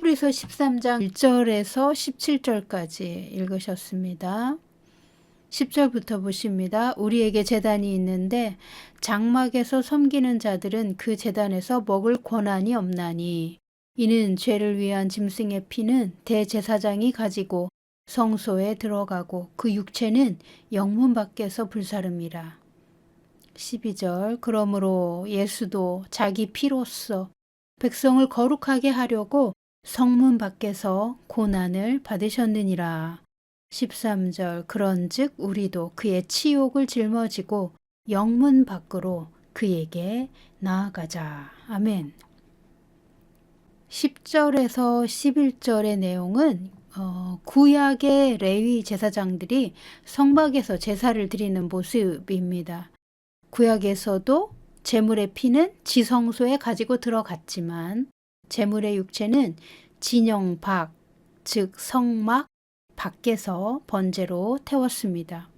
히브리서 13장 1절에서 17절까지 읽으셨습니다. 10절부터 보십니다. 우리에게 제단이 있는데 장막에서 섬기는 자들은 그 제단에서 먹을 권한이 없나니 이는 죄를 위한 짐승의 피는 대제사장이 가지고 성소에 들어가고 그 육체는 영문 밖에서 불사릅니다. 12절 그러므로 예수도 자기 피로써 백성을 거룩하게 하려고 성문 밖에서 고난을 받으셨느니라. 13절 그런즉 우리도 그의 치욕을 짊어지고 영문 밖으로 그에게 나아가자. 아멘. 10절에서 11절의 내용은 구약의 레위 제사장들이 성막에서 제사를 드리는 모습입니다. 구약에서도 제물의 피는 지성소에 가지고 들어갔지만 제물의 육체는 진영 밖, 즉 성막 밖에서 번제로 태웠습니다.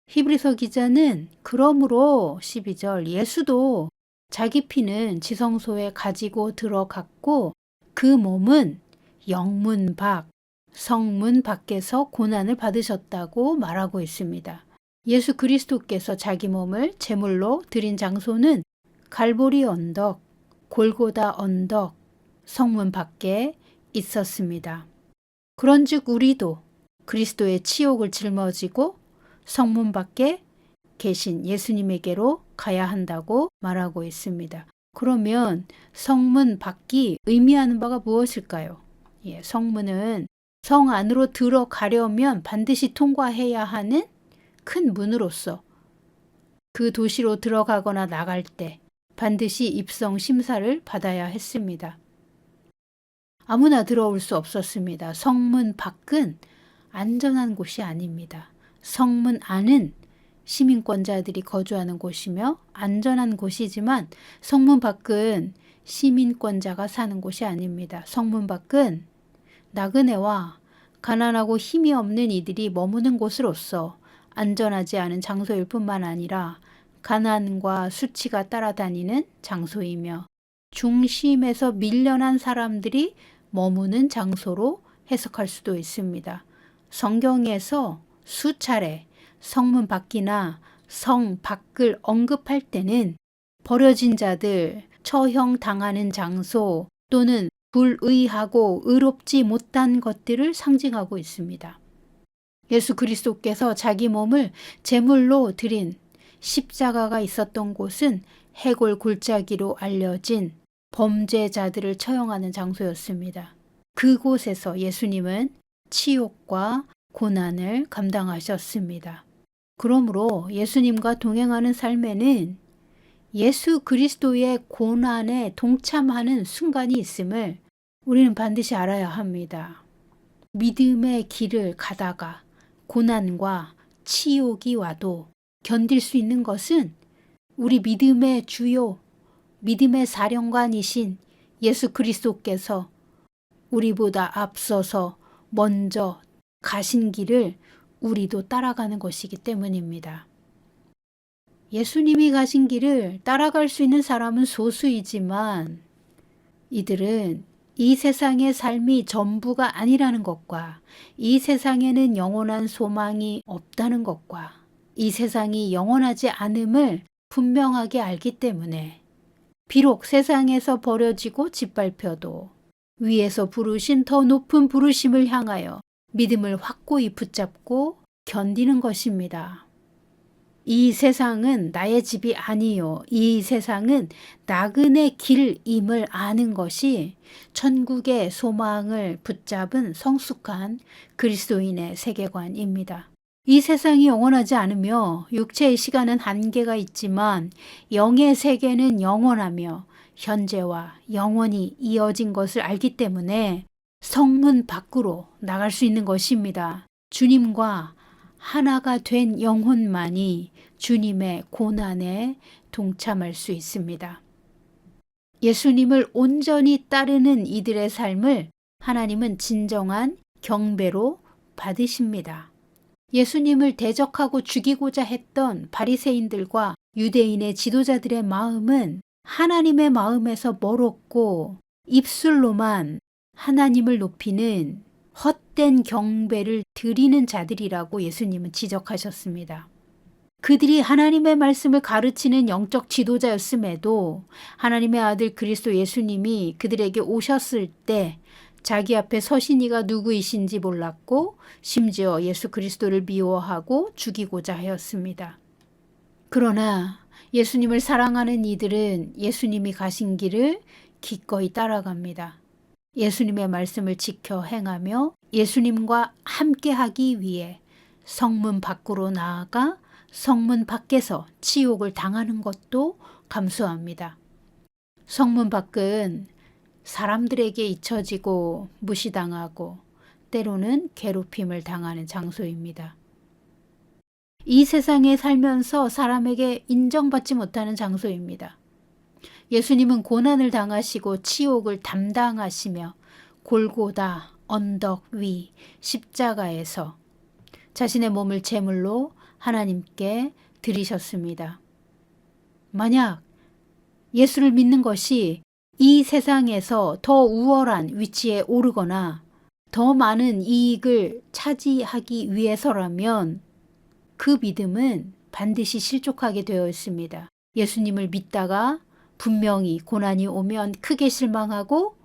히브리서 기자는 그러므로 12절 예수도 자기 피는 지성소에 가지고 들어갔고 그 몸은 영문 밖, 성문 밖에서 고난을 받으셨다고 말하고 있습니다. 예수 그리스도께서 자기 몸을 제물로 드린 장소는 갈보리 언덕, 골고다 언덕, 성문 밖에 있었습니다. 그런즉 우리도 그리스도의 치욕을 짊어지고 성문 밖에 계신 예수님에게로 가야 한다고 말하고 있습니다. 그러면 성문 밖이 의미하는 바가 무엇일까요? 성문은 성 안으로 들어가려면 반드시 통과해야 하는 큰 문으로서 그 도시로 들어가거나 나갈 때 반드시 입성 심사를 받아야 했습니다. 아무나 들어올 수 없었습니다. 성문 밖은 안전한 곳이 아닙니다. 성문 안은 시민권자들이 거주하는 곳이며 안전한 곳이지만 성문 밖은 시민권자가 사는 곳이 아닙니다. 성문 밖은 나그네와 가난하고 힘이 없는 이들이 머무는 곳으로서 안전하지 않은 장소일 뿐만 아니라 가난과 수치가 따라다니는 장소이며 중심에서 밀려난 사람들이 머무는 장소로 해석할 수도 있습니다. 성경에서 수차례 성문 밖이나 성 밖을 언급할 때는 버려진 자들, 처형당하는 장소 또는 불의하고 의롭지 못한 것들을 상징하고 있습니다. 예수 그리스도께서 자기 몸을 제물로 드린 십자가가 있었던 곳은 해골 골짜기로 알려진 범죄자들을 처형하는 장소였습니다. 그곳에서 예수님은 치욕과 고난을 감당하셨습니다. 그러므로 예수님과 동행하는 삶에는 예수 그리스도의 고난에 동참하는 순간이 있음을 우리는 반드시 알아야 합니다. 믿음의 길을 가다가 고난과 치욕이 와도 견딜 수 있는 것은 우리 믿음의 주요, 믿음의 사령관이신 예수 그리스도께서 우리보다 앞서서 먼저 가신 길을 우리도 따라가는 것이기 때문입니다. 예수님이 가신 길을 따라갈 수 있는 사람은 소수이지만 이들은 이 세상의 삶이 전부가 아니라는 것과 이 세상에는 영원한 소망이 없다는 것과 이 세상이 영원하지 않음을 분명하게 알기 때문에 비록 세상에서 버려지고 짓밟혀도 위에서 부르신 더 높은 부르심을 향하여 믿음을 확고히 붙잡고 견디는 것입니다. 이 세상은 나의 집이 아니요. 이 세상은 나그네 길임을 아는 것이 천국의 소망을 붙잡은 성숙한 그리스도인의 세계관입니다. 이 세상이 영원하지 않으며 육체의 시간은 한계가 있지만 영의 세계는 영원하며 현재와 영원히 이어진 것을 알기 때문에 성문 밖으로 나갈 수 있는 것입니다. 주님과 하나가 된 영혼만이 주님의 고난에 동참할 수 있습니다. 예수님을 온전히 따르는 이들의 삶을 하나님은 진정한 경배로 받으십니다. 예수님을 대적하고 죽이고자 했던 바리새인들과 유대인의 지도자들의 마음은 하나님의 마음에서 멀었고 입술로만 하나님을 높이는 헛된 경배를 드리는 자들이라고 예수님은 지적하셨습니다. 그들이 하나님의 말씀을 가르치는 영적 지도자였음에도 하나님의 아들 그리스도 예수님이 그들에게 오셨을 때 자기 앞에 서신 이가 누구이신지 몰랐고 심지어 예수 그리스도를 미워하고 죽이고자 하였습니다. 그러나 예수님을 사랑하는 이들은 예수님이 가신 길을 기꺼이 따라갑니다. 예수님의 말씀을 지켜 행하며 예수님과 함께하기 위해 성문 밖으로 나아가 성문 밖에서 치욕을 당하는 것도 감수합니다. 성문 밖은 사람들에게 잊혀지고 무시당하고 때로는 괴롭힘을 당하는 장소입니다. 이 세상에 살면서 사람에게 인정받지 못하는 장소입니다. 예수님은 고난을 당하시고 치욕을 담당하시며 골고다 언덕 위 십자가에서 자신의 몸을 제물로 하나님께 드리셨습니다. 만약 예수를 믿는 것이 이 세상에서 더 우월한 위치에 오르거나 더 많은 이익을 차지하기 위해서라면 그 믿음은 반드시 실족하게 되어 있습니다. 예수님을 믿다가 분명히 고난이 오면 크게 실망하고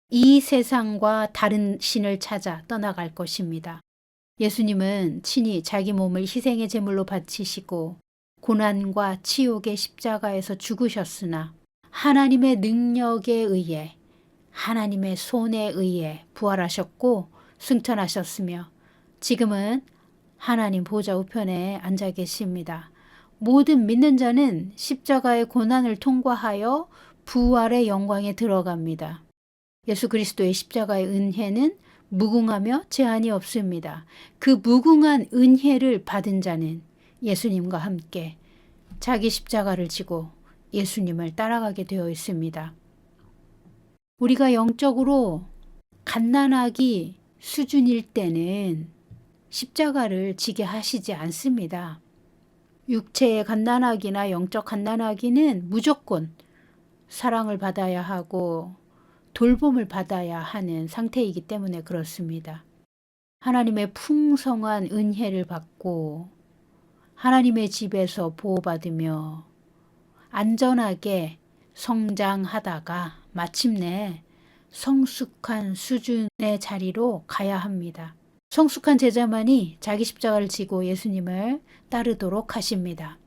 이 세상과 다른 신을 찾아 떠나갈 것입니다. 예수님은 친히 자기 몸을 희생의 제물로 바치시고 고난과 치욕의 십자가에서 죽으셨으나 하나님의 능력에 의해 하나님의 손에 의해 부활하셨고 승천하셨으며 지금은 하나님 보좌 우편에 앉아 계십니다. 모든 믿는 자는 십자가의 고난을 통과하여 부활의 영광에 들어갑니다. 예수 그리스도의 십자가의 은혜는 무궁하며 제한이 없습니다. 그 무궁한 은혜를 받은 자는 예수님과 함께 자기 십자가를 지고 예수님을 따라가게 되어 있습니다. 우리가 영적으로 갓난아기 수준일 때는 십자가를 지게 하시지 않습니다. 육체의 갓난아기나 영적 갓난아기는 무조건 사랑을 받아야 하고 돌봄을 받아야 하는 상태이기 때문에 그렇습니다. 하나님의 풍성한 은혜를 받고 하나님의 집에서 보호받으며 안전하게 성장하다가 마침내 성숙한 수준의 자리로 가야 합니다. 성숙한 제자만이 자기 십자가를 지고 예수님을 따르도록 하십니다.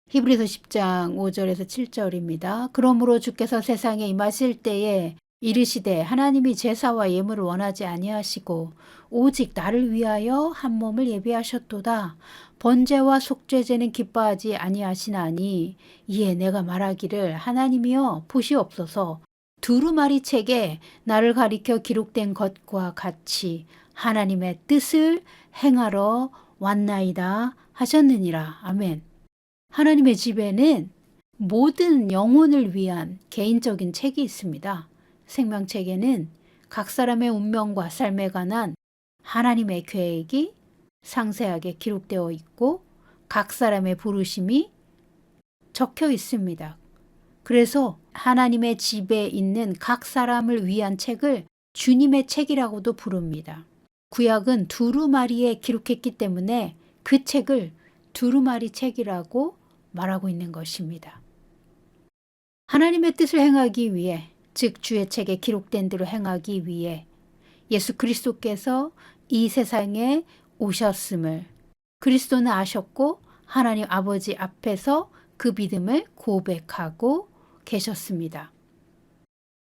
히브리서 10장 5절에서 7절입니다. 그러므로 주께서 세상에 임하실 때에 이르시되 하나님이 제사와 예물을 원하지 아니하시고 오직 나를 위하여 한 몸을 예비하셨도다. 번제와 속죄제는 기뻐하지 아니하시나니 이에 내가 말하기를 하나님이여 보시옵소서 두루마리 책에 나를 가리켜 기록된 것과 같이 하나님의 뜻을 행하러 왔나이다 하셨느니라. 아멘. 하나님의 집에는 모든 영혼을 위한 개인적인 책이 있습니다. 생명책에는 각 사람의 운명과 삶에 관한 하나님의 계획이 상세하게 기록되어 있고 각 사람의 부르심이 적혀 있습니다. 그래서 하나님의 집에 있는 각 사람을 위한 책을 주님의 책이라고도 부릅니다. 구약은 두루마리에 기록했기 때문에 그 책을 두루마리 책이라고 말하고 있는 것입니다. 하나님의 뜻을 행하기 위해, 즉 주의 책에 기록된 대로 행하기 위해 예수 그리스도께서 이 세상에 오셨음을 그리스도는 아셨고 하나님 아버지 앞에서 그 믿음을 고백하고 계셨습니다.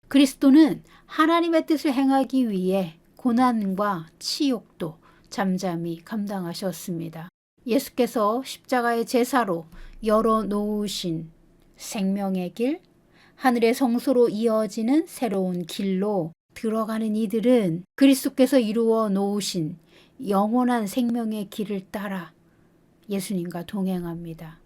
그리스도는 하나님의 뜻을 행하기 위해 고난과 치욕도 잠잠히 감당하셨습니다. 예수께서 십자가의 제사로 열어놓으신 생명의 길, 하늘의 성소로 이어지는 새로운 길로 들어가는 이들은 그리스도께서 이루어 놓으신 영원한 생명의 길을 따라 예수님과 동행합니다.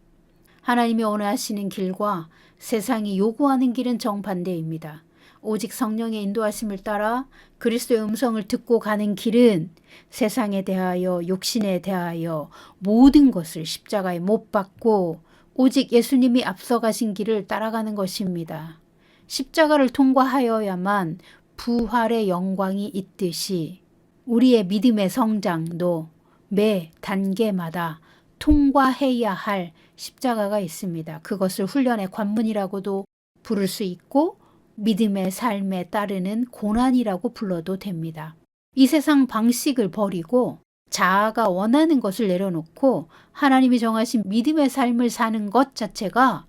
하나님이 원하시는 길과 세상이 요구하는 길은 정반대입니다. 오직 성령의 인도하심을 따라 그리스도의 음성을 듣고 가는 길은 세상에 대하여 욕심에 대하여 모든 것을 십자가에 못 박고 오직 예수님이 앞서가신 길을 따라가는 것입니다. 십자가를 통과하여야만 부활의 영광이 있듯이 우리의 믿음의 성장도 매 단계마다 통과해야 할 십자가가 있습니다. 그것을 훈련의 관문이라고도 부를 수 있고 믿음의 삶에 따르는 고난이라고 불러도 됩니다. 이 세상 방식을 버리고 자아가 원하는 것을 내려놓고 하나님이 정하신 믿음의 삶을 사는 것 자체가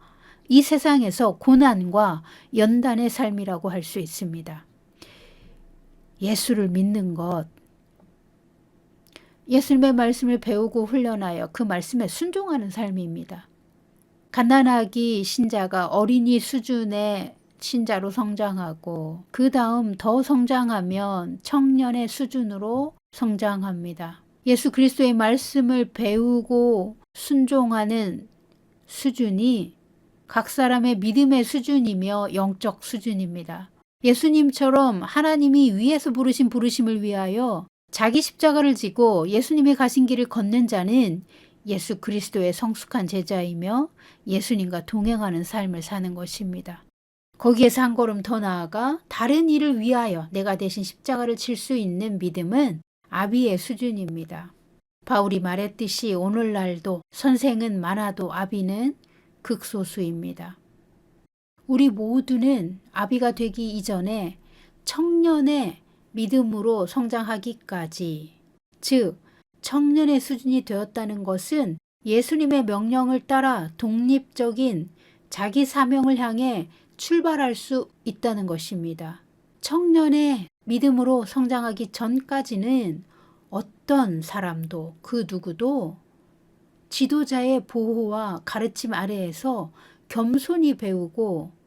이 세상에서 고난과 연단의 삶이라고 할 수 있습니다. 예수를 믿는 것, 예수님의 말씀을 배우고 훈련하여 그 말씀에 순종하는 삶입니다. 갓난아기 신자가 어린이 수준의 신자로 성장하고 그 다음 더 성장하면 청년의 수준으로 성장합니다. 예수 그리스도의 말씀을 배우고 순종하는 수준이 각 사람의 믿음의 수준이며 영적 수준입니다. 예수님처럼 하나님이 위에서 부르신 부르심을 위하여 자기 십자가를 지고 예수님이 가신 길을 걷는 자는 예수 그리스도의 성숙한 제자이며 예수님과 동행하는 삶을 사는 것입니다. 거기에서 한 걸음 더 나아가 다른 일을 위하여 내가 대신 십자가를 칠 수 있는 믿음은 아비의 수준입니다. 바울이 말했듯이 오늘날도 선생은 많아도 아비는 극소수입니다. 우리 모두는 아비가 되기 이전에 청년의 믿음으로 성장하기까지, 즉 청년의 수준이 되었다는 것은 예수님의 명령을 따라 독립적인 자기 사명을 향해 출발할 수 있다는 것입니다. 청년의 믿음으로 성장하기 전까지는 어떤 사람도 그 누구도 지도자의 보호와 가르침 아래에서 겸손히 배우고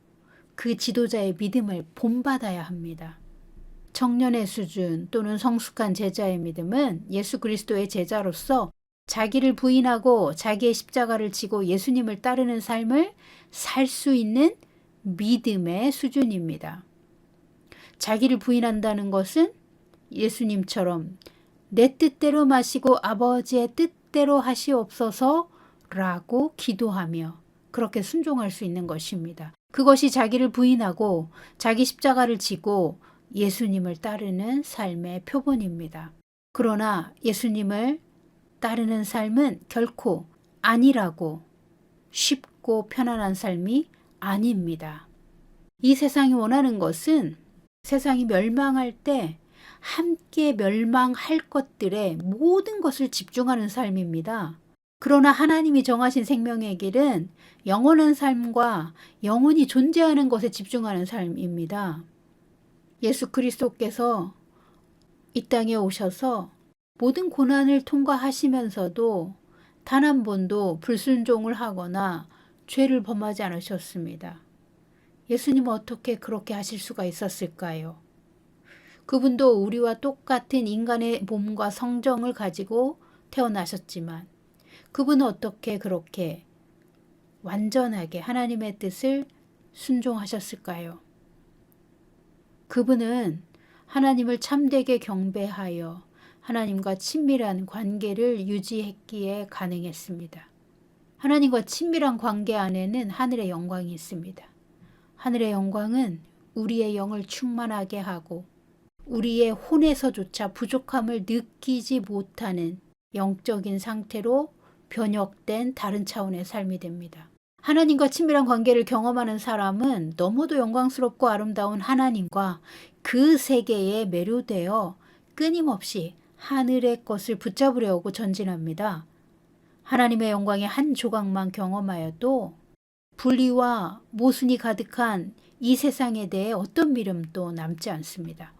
그 지도자의 믿음을 본받아야 합니다. 청년의 수준 또는 성숙한 제자의 믿음은 예수 그리스도의 제자로서 자기를 부인하고 자기의 십자가를 지고 예수님을 따르는 삶을 살 수 있는 믿음의 수준입니다. 자기를 부인한다는 것은 예수님처럼 내 뜻대로 마시고 아버지의 뜻대로 하시옵소서 라고 기도하며 그렇게 순종할 수 있는 것입니다. 그것이 자기를 부인하고 자기 십자가를 지고 예수님을 따르는 삶의 표본입니다. 그러나 예수님을 따르는 삶은 결코 안일하고 쉽고 편안한 삶이 아닙니다. 이 세상이 원하는 것은 세상이 멸망할 때 함께 멸망할 것들에 모든 것을 집중하는 삶입니다. 그러나 하나님이 정하신 생명의 길은 영원한 삶과 영원히 존재하는 것에 집중하는 삶입니다. 예수 그리스도께서 이 땅에 오셔서 모든 고난을 통과하시면서도 단 한 번도 불순종을 하거나 죄를 범하지 않으셨습니다. 예수님은 어떻게 그렇게 하실 수가 있었을까요? 그분도 우리와 똑같은 인간의 몸과 성정을 가지고 태어나셨지만 그분은 어떻게 그렇게 완전하게 하나님의 뜻을 순종하셨을까요? 그분은 하나님을 참되게 경배하여 하나님과 친밀한 관계를 유지했기에 가능했습니다. 하나님과 친밀한 관계 안에는 하늘의 영광이 있습니다. 하늘의 영광은 우리의 영을 충만하게 하고 우리의 혼에서조차 부족함을 느끼지 못하는 영적인 상태로 변혁된 다른 차원의 삶이 됩니다. 하나님과 친밀한 관계를 경험하는 사람은 너무도 영광스럽고 아름다운 하나님과 그 세계에 매료되어 끊임없이 하늘의 것을 붙잡으려고 전진합니다. 하나님의 영광의 한 조각만 경험하여도 분리와 모순이 가득한 이 세상에 대해 어떤 미련도 남지 않습니다.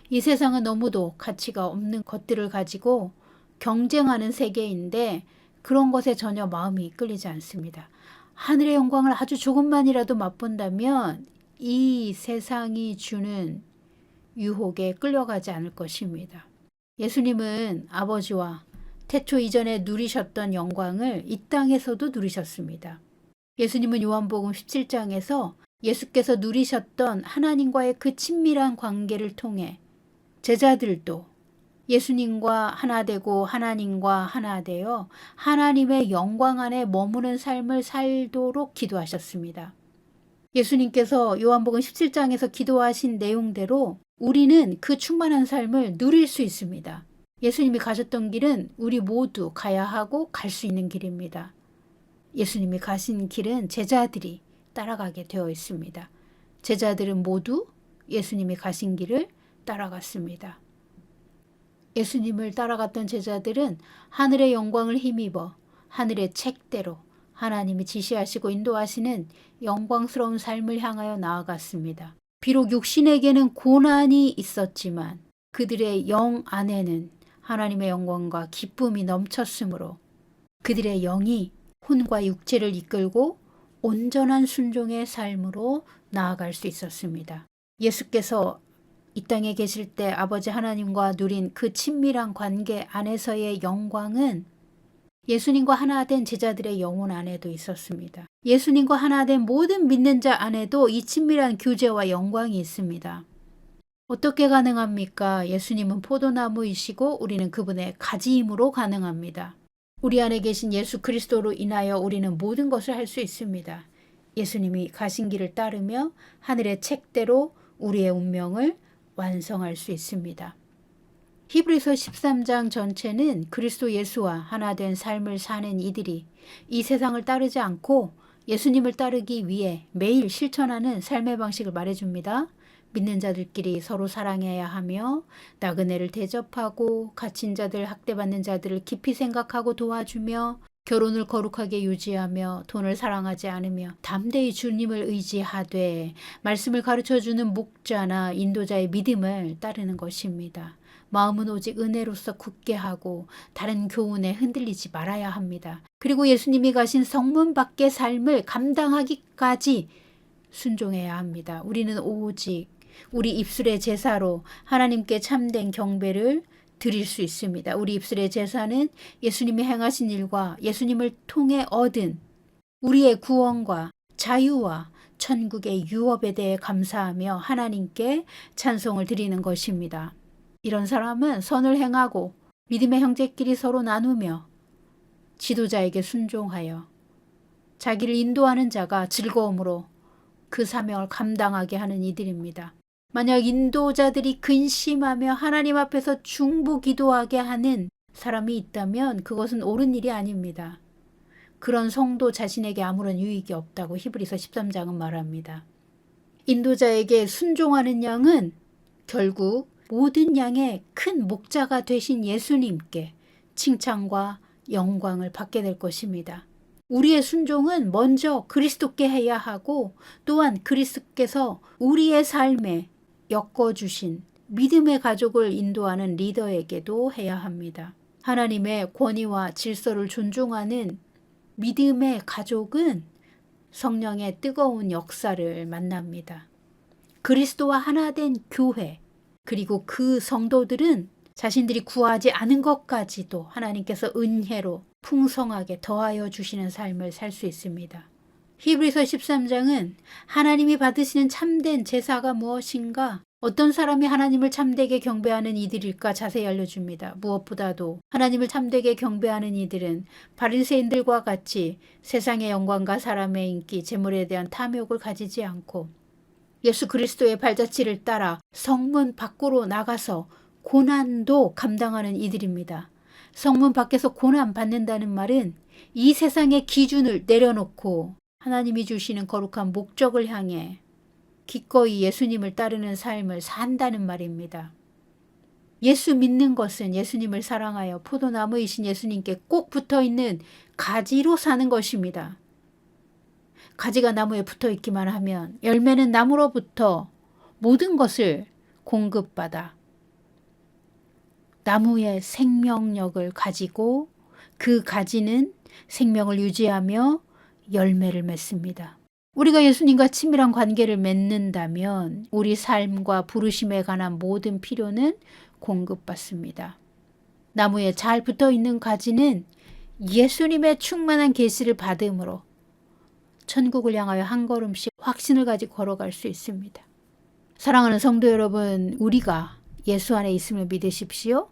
이 세상은 너무도 가치가 없는 것들을 가지고 경쟁하는 세계인데 그런 것에 전혀 마음이 끌리지 않습니다. 하늘의 영광을 아주 조금만이라도 맛본다면 이 세상이 주는 유혹에 끌려가지 않을 것입니다. 예수님은 아버지와 태초 이전에 누리셨던 영광을 이 땅에서도 누리셨습니다. 예수님은 요한복음 17장에서 예수께서 누리셨던 하나님과의 그 친밀한 관계를 통해 제자들도 예수님과 하나 되고 하나님과 하나 되어 하나님의 영광 안에 머무는 삶을 살도록 기도하셨습니다. 예수님께서 요한복음 17장에서 기도하신 내용대로 우리는 그 충만한 삶을 누릴 수 있습니다. 예수님이 가셨던 길은 우리 모두 가야 하고 갈 수 있는 길입니다. 예수님이 가신 길은 제자들이 따라가게 되어 있습니다. 제자들은 모두 예수님이 가신 길을 따라갔습니다. 예수님을 따라갔던 제자들은 하늘의 영광을 힘입어 하늘의 책대로 하나님이 지시하시고 인도하시는 영광스러운 삶을 향하여 나아갔습니다. 비록 육신에게는 고난이 있었지만 그들의 영 안에는 하나님의 영광과 기쁨이 넘쳤으므로 그들의 영이 혼과 육체를 이끌고 온전한 순종의 삶으로 나아갈 수 있었습니다. 예수께서 이 땅에 계실 때 아버지 하나님과 누린 그 친밀한 관계 안에서의 영광은 예수님과 하나 된 제자들의 영혼 안에도 있었습니다. 예수님과 하나 된 모든 믿는 자 안에도 이 친밀한 교제와 영광이 있습니다. 어떻게 가능합니까? 예수님은 포도나무이시고 우리는 그분의 가지임으로 가능합니다. 우리 안에 계신 예수 그리스도로 인하여 우리는 모든 것을 할 수 있습니다. 예수님이 가신 길을 따르며 하늘의 책대로 우리의 운명을 완성할 수 있습니다. 히브리서 13장 전체는 그리스도 예수와 하나 된 삶을 사는 이들이 이 세상을 따르지 않고 예수님을 따르기 위해 매일 실천하는 삶의 방식을 말해줍니다. 믿는 자들끼리 서로 사랑해야 하며 나그네를 대접하고 갇힌 자들, 학대받는 자들을 깊이 생각하고 도와주며 결혼을 거룩하게 유지하며 돈을 사랑하지 않으며 담대히 주님을 의지하되 말씀을 가르쳐주는 목자나 인도자의 믿음을 따르는 것입니다. 마음은 오직 은혜로서 굳게 하고 다른 교훈에 흔들리지 말아야 합니다. 그리고 예수님이 가신 성문 밖의 삶을 감당하기까지 순종해야 합니다. 우리는 오직 우리 입술의 제사로 하나님께 참된 경배를 드릴 수 있습니다. 우리 입술의 제사는 예수님이 행하신 일과 예수님을 통해 얻은 우리의 구원과 자유와 천국의 유업에 대해 감사하며 하나님께 찬송을 드리는 것입니다. 이런 사람은 선을 행하고 믿음의 형제끼리 서로 나누며 지도자에게 순종하여 자기를 인도하는 자가 즐거움으로 그 사명을 감당하게 하는 이들입니다. 만약 인도자들이 근심하며 하나님 앞에서 중보 기도하게 하는 사람이 있다면 그것은 옳은 일이 아닙니다. 그런 성도 자신에게 아무런 유익이 없다고 히브리서 13장은 말합니다. 인도자에게 순종하는 양은 결국 모든 양의 큰 목자가 되신 예수님께 칭찬과 영광을 받게 될 것입니다. 우리의 순종은 먼저 그리스도께 해야 하고 또한 그리스도께서 우리의 삶에 엮어주신 믿음의 가족을 인도하는 리더에게도 해야 합니다. 하나님의 권위와 질서를 존중하는 믿음의 가족은 성령의 뜨거운 역사를 만납니다. 그리스도와 하나 된 교회 그리고 그 성도들은 자신들이 구하지 않은 것까지도 하나님께서 은혜로 풍성하게 더하여 주시는 삶을 살 수 있습니다. 히브리서 13장은 하나님이 받으시는 참된 제사가 무엇인가, 어떤 사람이 하나님을 참되게 경배하는 이들일까 자세히 알려줍니다. 무엇보다도 하나님을 참되게 경배하는 이들은 바리새인들과 같이 세상의 영광과 사람의 인기, 재물에 대한 탐욕을 가지지 않고 예수 그리스도의 발자취를 따라 성문 밖으로 나가서 고난도 감당하는 이들입니다. 성문 밖에서 고난 받는다는 말은 이 세상의 기준을 내려놓고 하나님이 주시는 거룩한 목적을 향해 기꺼이 예수님을 따르는 삶을 산다는 말입니다. 예수 믿는 것은 예수님을 사랑하여 포도나무이신 예수님께 꼭 붙어있는 가지로 사는 것입니다. 가지가 나무에 붙어있기만 하면 열매는 나무로부터 모든 것을 공급받아 나무의 생명력을 가지고 그 가지는 생명을 유지하며 열매를 맺습니다. 우리가 예수님과 친밀한 관계를 맺는다면 우리 삶과 부르심에 관한 모든 필요는 공급받습니다. 나무에 잘 붙어있는 가지는 예수님의 충만한 계시를 받음으로 천국을 향하여 한 걸음씩 확신을 가지고 걸어갈 수 있습니다. 사랑하는 성도 여러분, 우리가 예수 안에 있음을 믿으십시오.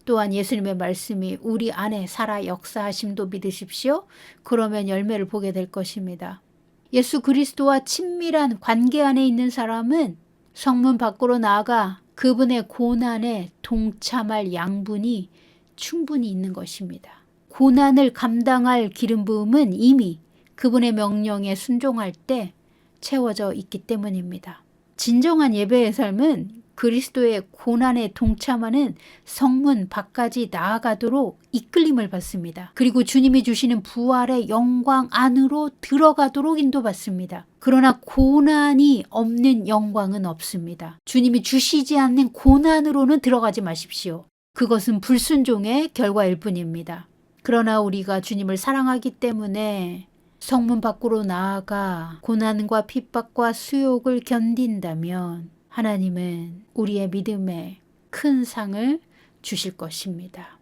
또한 예수님의 말씀이 우리 안에 살아 역사하심도 믿으십시오. 그러면 열매를 보게 될 것입니다. 예수 그리스도와 친밀한 관계 안에 있는 사람은 성문 밖으로 나아가 그분의 고난에 동참할 양분이 충분히 있는 것입니다. 고난을 감당할 기름 부음은 이미 그분의 명령에 순종할 때 채워져 있기 때문입니다. 진정한 예배의 삶은 그리스도의 고난에 동참하는 성문 밖까지 나아가도록 이끌림을 받습니다. 그리고 주님이 주시는 부활의 영광 안으로 들어가도록 인도받습니다. 그러나 고난이 없는 영광은 없습니다. 주님이 주시지 않는 고난으로는 들어가지 마십시오. 그것은 불순종의 결과일 뿐입니다. 그러나 우리가 주님을 사랑하기 때문에 성문 밖으로 나아가 고난과 핍박과 수욕을 견딘다면 하나님은 우리의 믿음에 큰 상을 주실 것입니다.